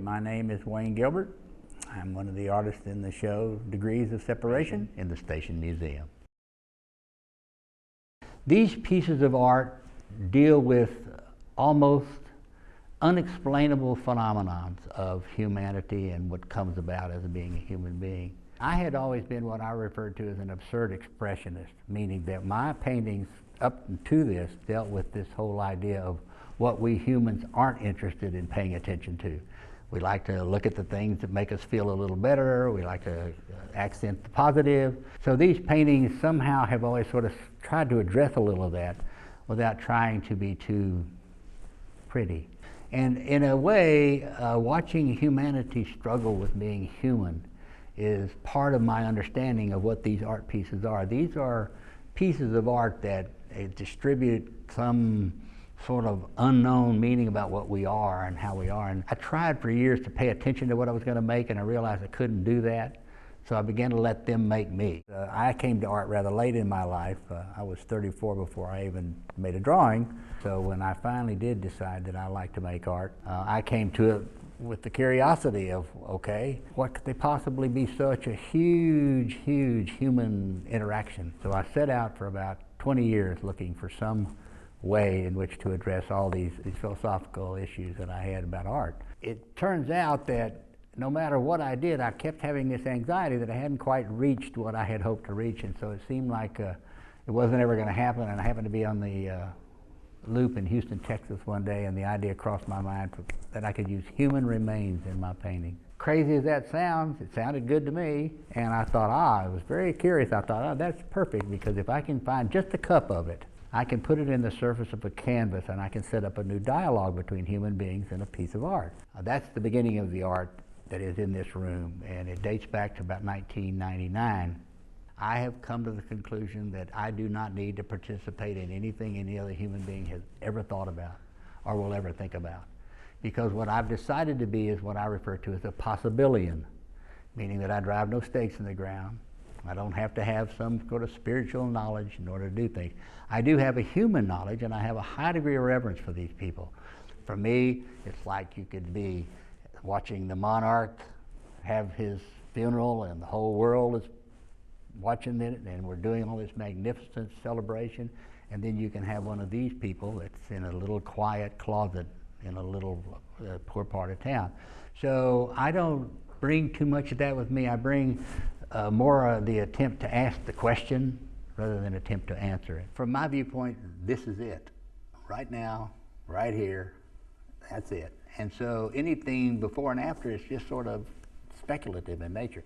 My name is Wayne Gilbert. I'm one of the artists in the show Degrees of Separation in the Station Museum. These pieces of art deal with almost unexplainable phenomenons of humanity and what comes about as being a human being. I had always been what I referred to as an absurd expressionist, meaning that my paintings up to this dealt with this whole idea of what we humans aren't interested in paying attention to. We like to look at the things that make us feel a little better. We like to accent the positive. So these paintings somehow have always sort of tried to address a little of that without trying to be too pretty. And in a way, watching humanity struggle with being human is part of my understanding of what these art pieces are. These are pieces of art that distribute some sort of unknown meaning about what we are and how we are. And I tried for years to pay attention to what I was going to make, and I realized I couldn't do that. So I began to let them make me. I came to art rather late in my life. I was 34 before I even made a drawing. So when I finally did decide that I like to make art, I came to it with the curiosity of, okay, what could they possibly be such a huge, huge human interaction? So I set out for about 20 years looking for some way in which to address all these philosophical issues that I had about art. It turns out that no matter what I did, I kept having this anxiety that I hadn't quite reached what I had hoped to reach, and so it seemed like it wasn't ever going to happen. And I happened to be on the loop in Houston, Texas one day, and the idea crossed my mind that I could use human remains in my painting. Crazy as that sounds, it sounded good to me, and I thought, I was very curious. I thought, that's perfect, because if I can find just a cup of it, I can put it in the surface of a canvas, and I can set up a new dialogue between human beings and a piece of art. That's the beginning of the art that is in this room, and it dates back to about 1999. I have come to the conclusion that I do not need to participate in anything any other human being has ever thought about or will ever think about. Because what I've decided to be is what I refer to as a possibilian, meaning that I drive no stakes in the ground. I don't have to have some sort of spiritual knowledge in order to do things. I do have a human knowledge, and I have a high degree of reverence for these people. For me, it's like you could be watching the monarch have his funeral, and the whole world is watching it, and we're doing all this magnificent celebration, and then you can have one of these people that's in a little quiet closet in a little poor part of town. So I don't bring too much of that with me. I bring more of the attempt to ask the question rather than attempt to answer it. From my viewpoint, this is it. Right now, right here, that's it. And so anything before and after is just sort of speculative in nature.